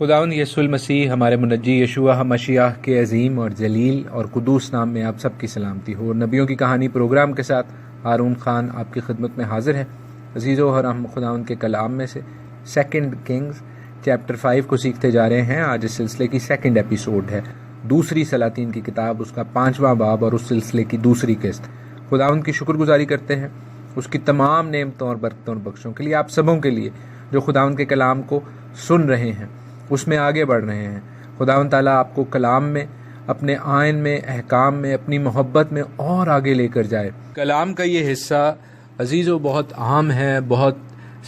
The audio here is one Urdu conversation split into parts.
خداوند یسوع المسیح ہمارے منجی یشوع مشیح کے عظیم اور جلیل اور قدوس نام میں آپ سب کی سلامتی ہو۔ اور نبیوں کی کہانی پروگرام کے ساتھ ہارون خان آپ کی خدمت میں حاضر ہے۔ عزیزو، اور ہم خداوند کے کلام میں سے 2 کنگز چیپٹر 5 کو سیکھتے جا رہے ہیں۔ آج اس سلسلے کی 2 ایپیسوڈ ہے، دوسری سلاطین کی کتاب، اس کا 5واں باب اور اس سلسلے کی دوسری قسط۔ خداوند کی شکر گزاری کرتے ہیں اس کی تمام نعمتوں اور برکتوں اور بخشوں کے لیے، آپ سبوں کے لیے جو خداوند کے کلام کو سن رہے ہیں، اس میں آگے بڑھ رہے ہیں۔ خداوند تعالیٰ آپ کو کلام میں، اپنے آئین میں، احکام میں، اپنی محبت میں اور آگے لے کر جائے۔ کلام کا یہ حصہ عزیزو بہت عام ہے، بہت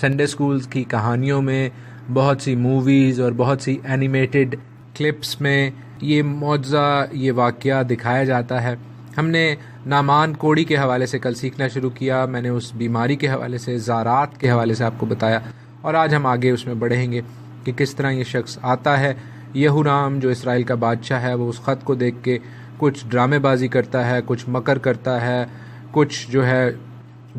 سنڈے سکولز کی کہانیوں میں، بہت سی موویز اور بہت سی اینیمیٹڈ کلپس میں یہ معجزہ، یہ واقعہ دکھایا جاتا ہے۔ ہم نے نعمان کوڑی کے حوالے سے کل سیکھنا شروع کیا، میں نے اس بیماری کے حوالے سے، زارات کے حوالے سے آپ کو بتایا، اور آج ہم آگے اس میں بڑھیں گے کہ کس طرح یہ شخص آتا ہے، یہورام جو اسرائیل کا بادشاہ ہے، وہ اس خط کو دیکھ کے کچھ ڈرامے بازی کرتا ہے، کچھ مکر کرتا ہے، کچھ جو ہے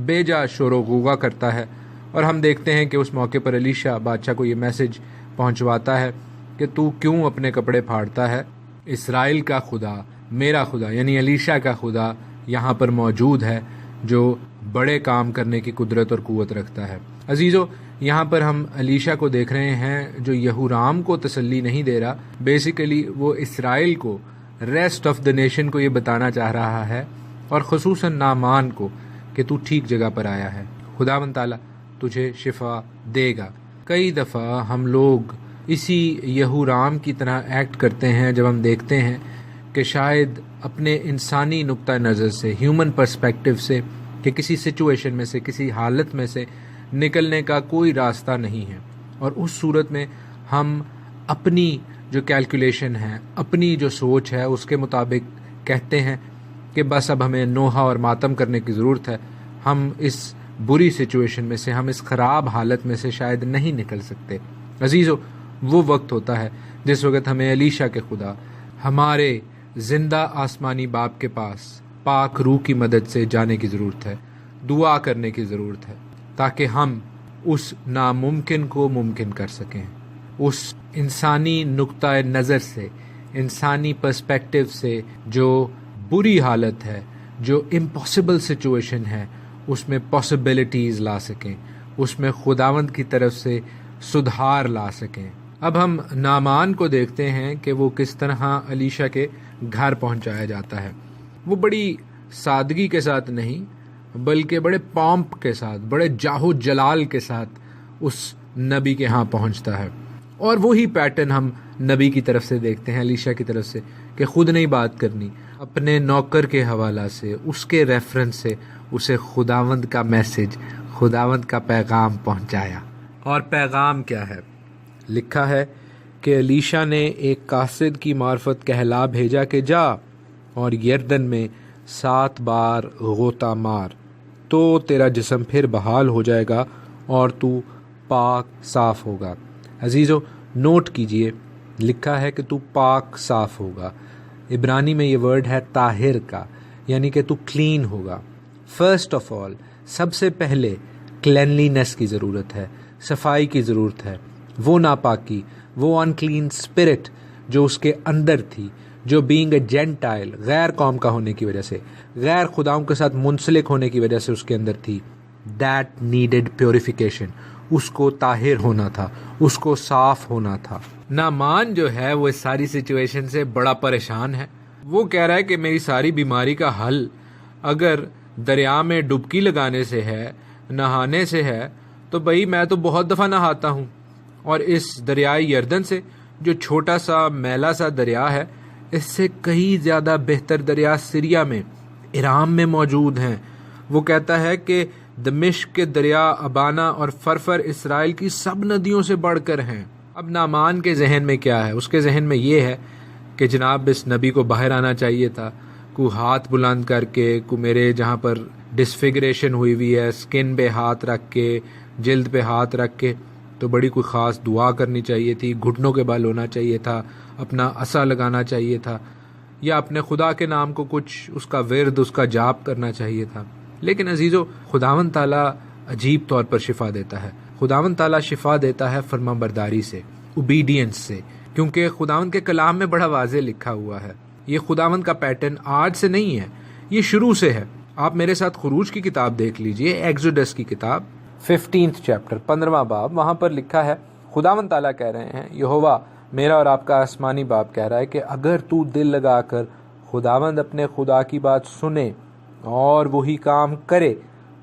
بے جا شور و غوغا کرتا ہے، اور ہم دیکھتے ہیں کہ اس موقع پر الیشا بادشاہ کو یہ میسج پہنچواتا ہے کہ تو کیوں اپنے کپڑے پھاڑتا ہے، اسرائیل کا خدا، میرا خدا یعنی الیشا کا خدا یہاں پر موجود ہے جو بڑے کام کرنے کی قدرت اور قوت رکھتا ہے۔ عزیزو، یہاں پر ہم الیشا کو دیکھ رہے ہیں جو یہورام کو تسلی نہیں دے رہا، بیسیکلی وہ اسرائیل کو، ریسٹ آف دا نیشن کو یہ بتانا چاہ رہا ہے، اور خصوصاً نعمان کو، کہ تو ٹھیک جگہ پر آیا ہے، خداوند تعالیٰ تجھے شفا دے گا۔ کئی دفعہ ہم لوگ اسی یہورام کی طرح ایکٹ کرتے ہیں جب ہم دیکھتے ہیں کہ شاید اپنے انسانی نقطہ نظر سے، ہیومن پرسپیکٹو سے، کہ کسی سچویشن میں سے، کسی حالت میں سے نکلنے کا کوئی راستہ نہیں ہے، اور اس صورت میں ہم اپنی جو کیلکولیشن ہے، اپنی جو سوچ ہے، اس کے مطابق کہتے ہیں کہ بس اب ہمیں نوحہ اور ماتم کرنے کی ضرورت ہے، ہم اس بری سچویشن میں سے، ہم اس خراب حالت میں سے شاید نہیں نکل سکتے۔ عزیزو، وہ وقت ہوتا ہے جس وقت ہمیں الیشا کے خدا، ہمارے زندہ آسمانی باپ کے پاس پاک روح کی مدد سے جانے کی ضرورت ہے، دعا کرنے کی ضرورت ہے، تاکہ ہم اس ناممکن کو ممکن کر سکیں، اس انسانی نقطہ نظر سے، انسانی پرسپیکٹو سے جو بری حالت ہے، جو امپاسبل سچویشن ہے، اس میں پاسبلٹیز لا سکیں، اس میں خداوند کی طرف سے سدھار لا سکیں۔ اب ہم نعمان کو دیکھتے ہیں کہ وہ کس طرح الیشا کے گھر پہنچایا جاتا ہے۔ وہ بڑی سادگی کے ساتھ نہیں، بلکہ بڑے پامپ کے ساتھ، بڑے جاہو جلال کے ساتھ اس نبی کے ہاں پہنچتا ہے، اور وہی پیٹرن ہم نبی کی طرف سے دیکھتے ہیں، الیشا کی طرف سے، کہ خود نہیں بات کرنی، اپنے نوکر کے حوالہ سے، اس کے ریفرنس سے اسے خداوند کا میسج، خداوند کا پیغام پہنچایا۔ اور پیغام کیا ہے؟ لکھا ہے کہ الیشا نے ایک قاصد کی معرفت کہلا بھیجا کہ جا اور یردن میں 7 بار غوطہ مار، تو تیرا جسم پھر بحال ہو جائے گا اور تو پاک صاف ہوگا۔ عزیزو، نوٹ کیجئے، لکھا ہے کہ تو پاک صاف ہوگا۔ عبرانی میں یہ ورڈ ہے طاہر کا، یعنی کہ تو کلین ہوگا۔ فرسٹ آف آل، سب سے پہلے کلینلینس کی ضرورت ہے، صفائی کی ضرورت ہے۔ وہ ناپاکی، وہ انکلین اسپرٹ جو اس کے اندر تھی، جو بینگ اے جینٹائل، غیر قوم کا ہونے کی وجہ سے، غیر خداؤں کے ساتھ منسلک ہونے کی وجہ سے اس کے اندر تھی، دیٹ نیڈڈ پیوریفیکیشن، اس کو طاہر ہونا تھا، اس کو صاف ہونا تھا۔ نعمان جو ہے وہ اس ساری سچویشن سے بڑا پریشان ہے۔ وہ کہہ رہا ہے کہ میری ساری بیماری کا حل اگر دریا میں ڈبکی لگانے سے ہے، نہانے سے ہے، تو بھائی میں تو بہت دفعہ نہاتا ہوں، اور اس دریائے یردن سے، جو چھوٹا سا میلا سا دریا ہے، اس سے کئی زیادہ بہتر دریا سیریا میں، ایرام میں موجود ہیں۔ وہ کہتا ہے کہ دمشق کے دریا ابانا اور فرفر اسرائیل کی سب ندیوں سے بڑھ کر ہیں۔ اب نعمان کے ذہن میں کیا ہے؟ اس کے ذہن میں یہ ہے کہ جناب اس نبی کو باہر آنا چاہیے تھا، کو ہاتھ بلند کر کے، کو میرے جہاں پر ڈسفگریشن ہوئی ہوئی ہے، سکن پہ ہاتھ رکھ کے، جلد پہ ہاتھ رکھ کے، تو بڑی کوئی خاص دعا کرنی چاہیے تھی، گھٹنوں کے بل ہونا چاہیے تھا، اپنا عصا لگانا چاہیے تھا، یا اپنے خدا کے نام کو کچھ اس کا ورد، اس کا جاپ کرنا چاہیے تھا۔ لیکن عزیزو، خداوند تعالیٰ عجیب طور پر شفا دیتا ہے۔ خداوند تعالیٰ شفا دیتا ہے فرما برداری سے، اوبیڈینس سے، کیونکہ خداوند کے کلام میں بڑا واضح لکھا ہوا ہے۔ یہ خداوند کا پیٹرن آج سے نہیں ہے، یہ شروع سے ہے۔ آپ میرے ساتھ خروج کی کتاب دیکھ لیجئے، ایکسوڈس کی کتاب 15 چیپٹر 15واں باب، وہاں پر لکھا ہے، خداوند تعالیٰ کہہ رہے ہیں، یہوہ میرا اور آپ کا آسمانی باپ کہہ رہا ہے کہ اگر تو دل لگا کر خداوند اپنے خدا کی بات سنے اور وہی کام کرے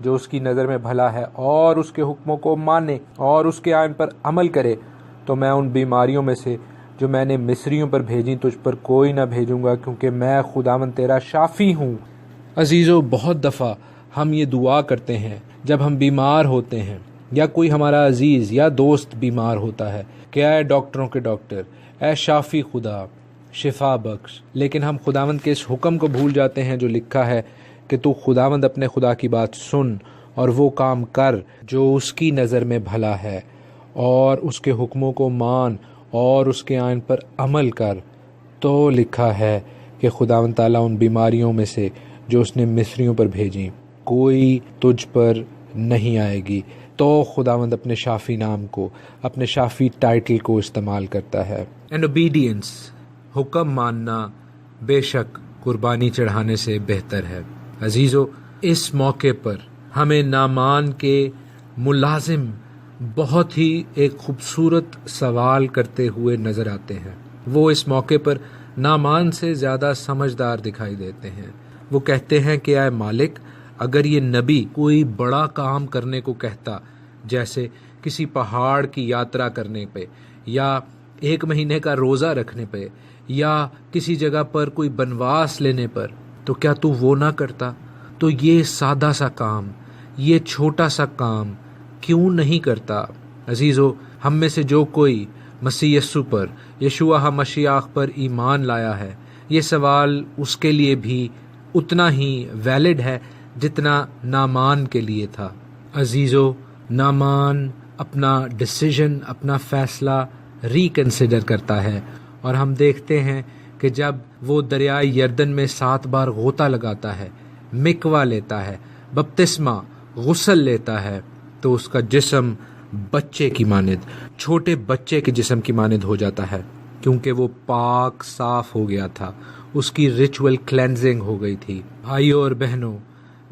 جو اس کی نظر میں بھلا ہے، اور اس کے حکموں کو مانے اور اس کے آئین پر عمل کرے، تو میں ان بیماریوں میں سے جو میں نے مصریوں پر بھیجی تجھ پر کوئی نہ بھیجوں گا، کیونکہ میں خداوند تیرا شافی ہوں۔ عزیزو، بہت دفعہ ہم یہ دعا کرتے ہیں جب ہم بیمار ہوتے ہیں یا کوئی ہمارا عزیز یا دوست بیمار ہوتا ہے کہ اے ڈاکٹروں کے ڈاکٹر، اے شافی خدا، شفا بخش، لیکن ہم خداوند کے اس حکم کو بھول جاتے ہیں جو لکھا ہے کہ تو خداوند اپنے خدا کی بات سن اور وہ کام کر جو اس کی نظر میں بھلا ہے، اور اس کے حکموں کو مان اور اس کے آئین پر عمل کر، تو لکھا ہے کہ خداوند تعالیٰ ان بیماریوں میں سے جو اس نے مصریوں پر بھیجی کوئی تجھ پر نہیں آئے گی۔ تو خداوند اپنے شافی نام کو، اپنے شافی ٹائٹل کو استعمال کرتا ہے۔ اینڈ اوبیڈینس، حکم ماننا بے شک قربانی چڑھانے سے بہتر ہے۔ عزیزو، اس موقع پر ہمیں نعمان کے ملازم بہت ہی ایک خوبصورت سوال کرتے ہوئے نظر آتے ہیں۔ وہ اس موقع پر نعمان سے زیادہ سمجھدار دکھائی دیتے ہیں۔ وہ کہتے ہیں کہ اے مالک، اگر یہ نبی کوئی بڑا کام کرنے کو کہتا، جیسے کسی پہاڑ کی یاترا کرنے پہ، یا 1 مہینے کا روزہ رکھنے پہ، یا کسی جگہ پر کوئی بنواس لینے پر، تو کیا تو وہ نہ کرتا؟ تو یہ سادہ سا کام، یہ چھوٹا سا کام کیوں نہیں کرتا؟ عزیزو، ہم میں سے جو کوئی مسیح یسوع پر، یشوع مشیاخ پر ایمان لایا ہے، یہ سوال اس کے لیے بھی اتنا ہی ویلڈ ہے جتنا نعمان کے لیے تھا۔ عزیزو، نعمان اپنا ڈیسیژن، اپنا فیصلہ ریکنسیڈر کرتا ہے، اور ہم دیکھتے ہیں کہ جب وہ دریائے یردن میں 7 بار غوطہ لگاتا ہے، مکوا لیتا ہے، بپتسمہ، غسل لیتا ہے، تو اس کا جسم بچے کی مانند، چھوٹے بچے کے جسم کی مانند ہو جاتا ہے، کیونکہ وہ پاک صاف ہو گیا تھا، اس کی ریچول کلینزنگ ہو گئی تھی۔ بھائیوں اور بہنوں،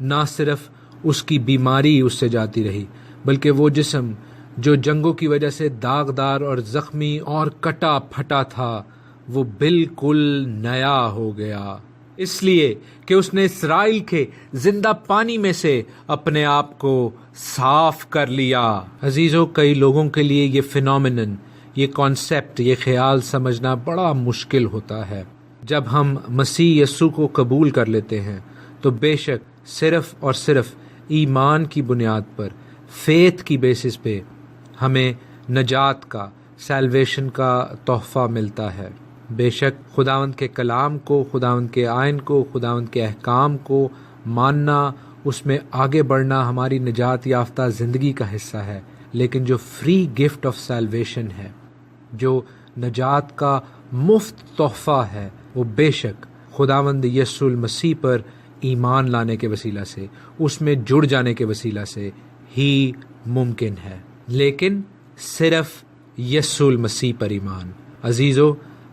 نہ صرف اس کی بیماری اس سے جاتی رہی، بلکہ وہ جسم جو جنگوں کی وجہ سے داغدار اور زخمی اور کٹا پھٹا تھا، وہ بالکل نیا ہو گیا، اس لیے کہ اس نے اسرائیل کے زندہ پانی میں سے اپنے آپ کو صاف کر لیا۔ عزیزو، کئی لوگوں کے لیے یہ فینومینن، یہ کانسیپٹ، یہ خیال سمجھنا بڑا مشکل ہوتا ہے۔ جب ہم مسیح یسوع کو قبول کر لیتے ہیں تو بے شک صرف اور صرف ایمان کی بنیاد پر، فیتھ کی بیسس پہ ہمیں نجات کا، سیلویشن کا تحفہ ملتا ہے۔ بے شک خداوند کے کلام کو، خداوند کے آئین کو، خداوند کے احکام کو ماننا، اس میں آگے بڑھنا ہماری نجات یافتہ زندگی کا حصہ ہے، لیکن جو فری گفٹ آف سیلویشن ہے، جو نجات کا مفت تحفہ ہے، وہ بے شک خداوند یسوع المسیح پر ایمان لانے کے وسیلہ سے، اس میں جڑ جانے کے وسیلہ سے ہی ممکن ہے، لیکن صرف یسوع المسیح پر ایمان۔ عزیزو،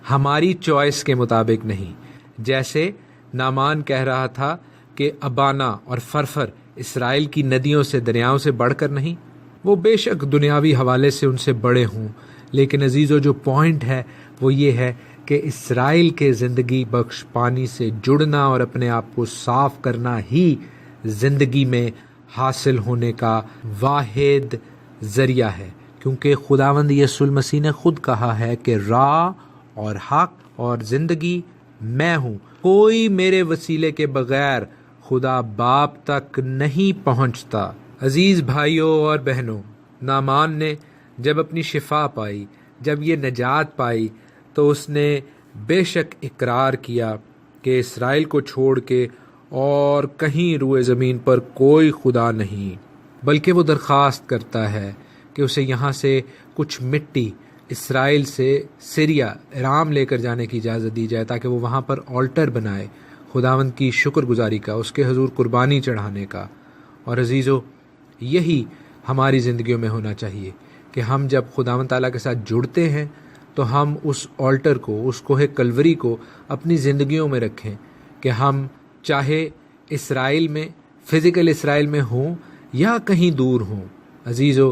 ہماری چوائس کے مطابق نہیں، جیسے نعمان کہہ رہا تھا کہ ابانا اور فرفر اسرائیل کی ندیوں سے، دریاؤں سے بڑھ کر نہیں، وہ بے شک دنیاوی حوالے سے ان سے بڑے ہوں، لیکن عزیزو، جو پوائنٹ ہے وہ یہ ہے کہ اسرائیل کے زندگی بخش پانی سے جڑنا اور اپنے آپ کو صاف کرنا ہی زندگی میں حاصل ہونے کا واحد ذریعہ ہے، کیونکہ خداوند یسوع المسیح نے خود کہا ہے کہ راہ اور حق اور زندگی میں ہوں، کوئی میرے وسیلے کے بغیر خدا باپ تک نہیں پہنچتا۔ عزیز بھائیوں اور بہنوں، نعمان نے جب اپنی شفا پائی، جب یہ نجات پائی، تو اس نے بے شک اقرار کیا کہ اسرائیل کو چھوڑ کے اور کہیں روئے زمین پر کوئی خدا نہیں، بلکہ وہ درخواست کرتا ہے کہ اسے یہاں سے کچھ مٹی اسرائیل سے سیریا، ارام لے کر جانے کی اجازت دی جائے، تاکہ وہ وہاں پر آلٹر بنائے، خداوند کی شکر گزاری کا، اس کے حضور قربانی چڑھانے کا۔ اور عزیزو، یہی ہماری زندگیوں میں ہونا چاہیے، کہ ہم جب خداوند تعالیٰ کے ساتھ جڑتے ہیں تو ہم اس آلٹر کو، اس کوہ کلوری کو اپنی زندگیوں میں رکھیں، کہ ہم چاہے اسرائیل میں، فزیکل اسرائیل میں ہوں یا کہیں دور ہوں، عزیزو،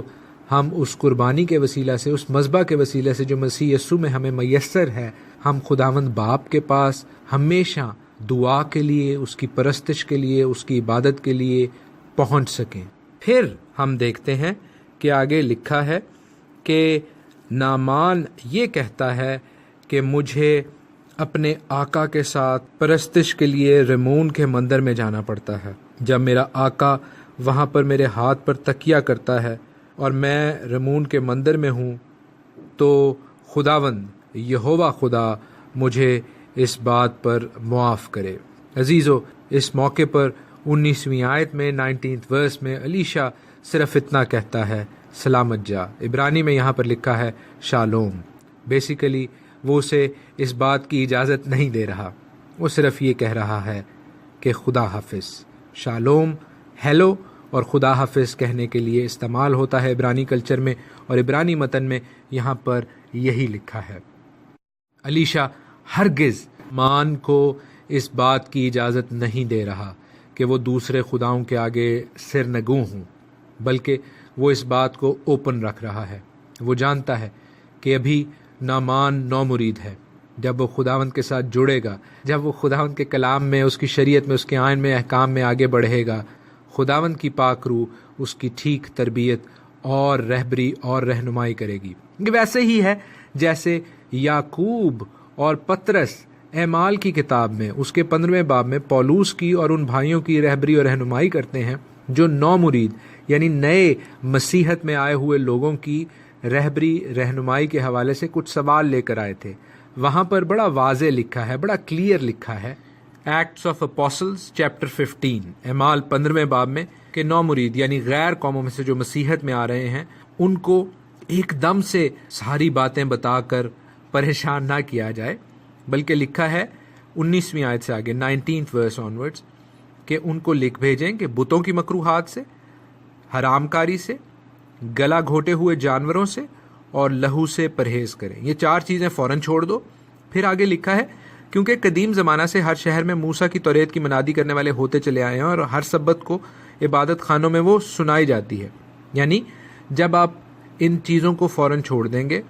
ہم اس قربانی کے وسیلہ سے، اس مذبح کے وسیلہ سے جو مسیح یسوع میں ہمیں میسر ہے، ہم خداوند باپ کے پاس ہمیشہ دعا کے لیے، اس کی پرستش کے لیے، اس کی عبادت کے لیے پہنچ سکیں۔ پھر ہم دیکھتے ہیں کہ آگے لکھا ہے کہ نعمان یہ کہتا ہے کہ مجھے اپنے آقا کے ساتھ پرستش کے لیے رمون کے مندر میں جانا پڑتا ہے۔ جب میرا آقا وہاں پر میرے ہاتھ پر تکیہ کرتا ہے اور میں رمون کے مندر میں ہوں تو خداوند یہوہ خدا مجھے اس بات پر معاف کرے۔ عزیزو، اس موقع پر 19ویں آیت میں 19th ورس میں الیشا صرف اتنا کہتا ہے، سلامت جا۔ عبرانی میں یہاں پر لکھا ہے شالوم۔ بیسیکلی وہ اسے اس بات کی اجازت نہیں دے رہا، وہ صرف یہ کہہ رہا ہے کہ خدا حافظ۔ شالوم ہیلو اور خدا حافظ کہنے کے لیے استعمال ہوتا ہے عبرانی کلچر میں، اور عبرانی متن میں یہاں پر یہی لکھا ہے۔ الیشا ہرگز مان کو اس بات کی اجازت نہیں دے رہا کہ وہ دوسرے خداؤں کے آگے سرنگوں ہوں، بلکہ وہ اس بات کو اوپن رکھ رہا ہے۔ وہ جانتا ہے کہ ابھی نعمان نو مرید ہے۔ جب وہ خداوند کے ساتھ جڑے گا، جب وہ خداوند کے کلام میں، اس کی شریعت میں، اس کے آئین میں، احکام میں آگے بڑھے گا، خداوند کی پاک روح اس کی ٹھیک تربیت اور رہبری اور رہنمائی کرے گی۔ یہ ویسے ہی ہے جیسے یعقوب اور پطرس اعمال کی کتاب میں، اس کے 15ویں باب میں پولوس کی اور ان بھائیوں کی رہبری اور رہنمائی کرتے ہیں جو نو مرید یعنی نئے مسیحت میں آئے ہوئے لوگوں کی رہبری رہنمائی کے حوالے سے کچھ سوال لے کر آئے تھے۔ وہاں پر بڑا واضح لکھا ہے، بڑا کلیئر لکھا ہے، ایکٹس آف اپوسلز چیپٹر 15 اعمال 15ویں باب میں، کہ نو مرید یعنی غیر قوموں میں سے جو مسیحت میں آ رہے ہیں ان کو ایک دم سے ساری باتیں بتا کر پریشان نہ کیا جائے، بلکہ لکھا ہے 19ویں آیت سے آگے 19th ورس آنورڈز کہ ان کو لکھ بھیجیں کہ بتوں کی مکروہات سے، حرام کاری سے، گلا گھوٹے ہوئے جانوروں سے اور لہو سے پرہیز کریں۔ یہ 4 چیزیں فوراً چھوڑ دو۔ پھر آگے لکھا ہے کیونکہ قدیم زمانہ سے ہر شہر میں موسیٰ کی توریت کی منادی کرنے والے ہوتے چلے آئے ہیں اور ہر سبت کو عبادت خانوں میں وہ سنائی جاتی ہے۔ یعنی جب آپ ان چیزوں کو فوراً چھوڑ دیں گے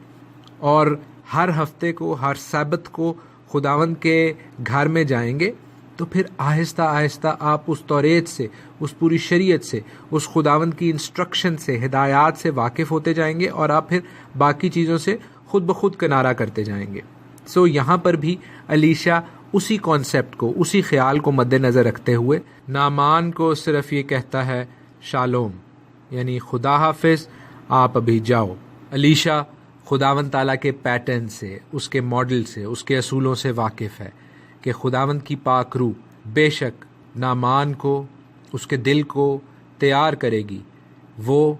اور ہر ہفتے کو، ہر سبت کو خداوند کے گھر میں جائیں گے تو پھر آہستہ آہستہ آپ اس توریت سے، اس پوری شریعت سے، اس خداوند کی انسٹرکشن سے، ہدایات سے واقف ہوتے جائیں گے اور آپ پھر باقی چیزوں سے خود بخود کنارہ کرتے جائیں گے۔ یہاں پر بھی الیشا اسی کانسیپٹ کو، اسی خیال کو مد نظر رکھتے ہوئے نعمان کو صرف یہ کہتا ہے شالوم، یعنی خدا حافظ، آپ ابھی جاؤ۔ الیشا خداوند تعالیٰ کے پیٹرن سے، اس کے ماڈل سے، اس کے اصولوں سے واقف ہے کہ خداوند کی پاک روح بے شک نعمان کو، اس کے دل کو تیار کرے گی۔ وہ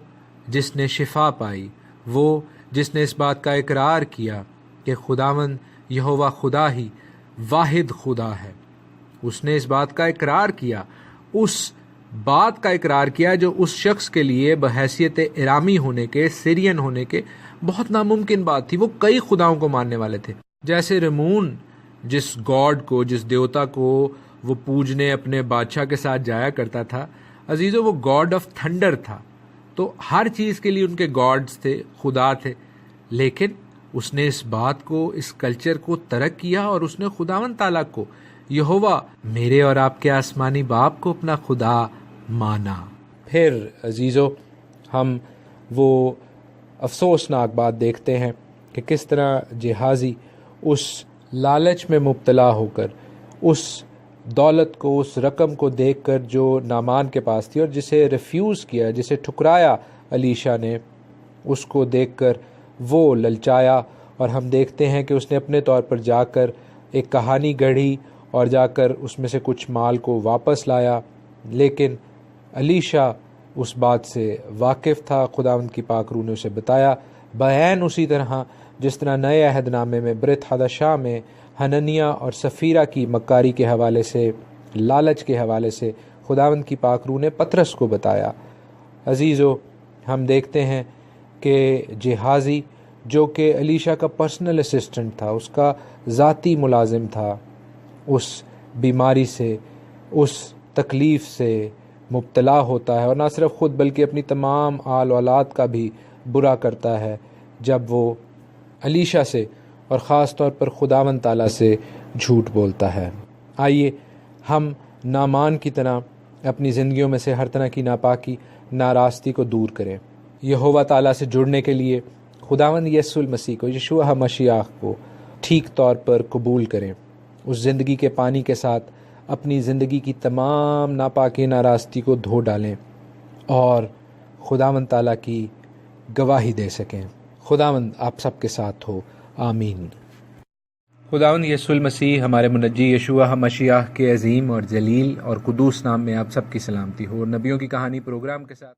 جس نے شفا پائی، وہ جس نے اس بات کا اقرار کیا کہ خداوند یہوہ خدا ہی واحد خدا ہے، اس نے اس بات کا اقرار کیا، اس بات کا اقرار کیا جو اس شخص کے لیے بحیثیت ارامی ہونے کے، سیرین ہونے کے بہت ناممکن بات تھی۔ وہ کئی خداؤں کو ماننے والے تھے، جیسے رمون جس گاڈ کو، جس دیوتا کو وہ پوجنے اپنے بادشاہ کے ساتھ جایا کرتا تھا، عزیزو وہ گاڈ آف تھنڈر تھا، تو ہر چیز کے لیے ان کے گاڈز تھے، خدا تھے، لیکن اس نے اس بات کو، اس کلچر کو ترک کیا اور اس نے خداوند تعالیٰ کو، یہوہ میرے اور آپ کے آسمانی باپ کو اپنا خدا مانا۔ پھر عزیزو ہم وہ افسوسناک بات دیکھتے ہیں کہ کس طرح جہازی اس لالچ میں مبتلا ہو کر، اس دولت کو، اس رقم کو دیکھ کر جو نعمان کے پاس تھی اور جسے ریفیوز کیا، جسے ٹھکرایا الیشا نے، اس کو دیکھ کر وہ للچایا، اور ہم دیکھتے ہیں کہ اس نے اپنے طور پر جا کر ایک کہانی گڑھی اور جا کر اس میں سے کچھ مال کو واپس لایا، لیکن الیشا اس بات سے واقف تھا، خداوند کی پاک روح نے اسے بتایا، بعین اسی طرح جس طرح نئے عہد نامے میں برت حدشاہ میں حننیہ اور سفیرہ کی مکاری کے حوالے سے، لالچ کے حوالے سے خداوند کی پاک روح نے پطرس کو بتایا۔ عزیزو ہم دیکھتے ہیں کہ جہازی جو کہ علیشہ کا پرسنل اسسٹنٹ تھا، اس کا ذاتی ملازم تھا، اس بیماری سے، اس تکلیف سے مبتلا ہوتا ہے، اور نہ صرف خود بلکہ اپنی تمام آل اولاد کا بھی برا کرتا ہے جب وہ علیشہ سے اور خاص طور پر خداوند تعالیٰ سے جھوٹ بولتا ہے۔ آئیے ہم نعمان کی طرح اپنی زندگیوں میں سے ہر طرح کی ناپاکی، ناراستی کو دور کریں، یہوہ تعالیٰ سے جڑنے کے لیے خداوند یسوع المسیح کو، یشوع مشیاہ کو ٹھیک طور پر قبول کریں، اس زندگی کے پانی کے ساتھ اپنی زندگی کی تمام ناپاکی، ناراستی کو دھو ڈالیں اور خداوند تعالیٰ کی گواہی دے سکیں۔ خداوند آپ سب کے ساتھ ہو، آمین۔ خداوند یسوع المسیح ہمارے منجی یشوع مشیاہ کے عظیم اور جلیل اور قدوس نام میں آپ سب کی سلامتی ہو، اور نبیوں کی کہانی پروگرام کے ساتھ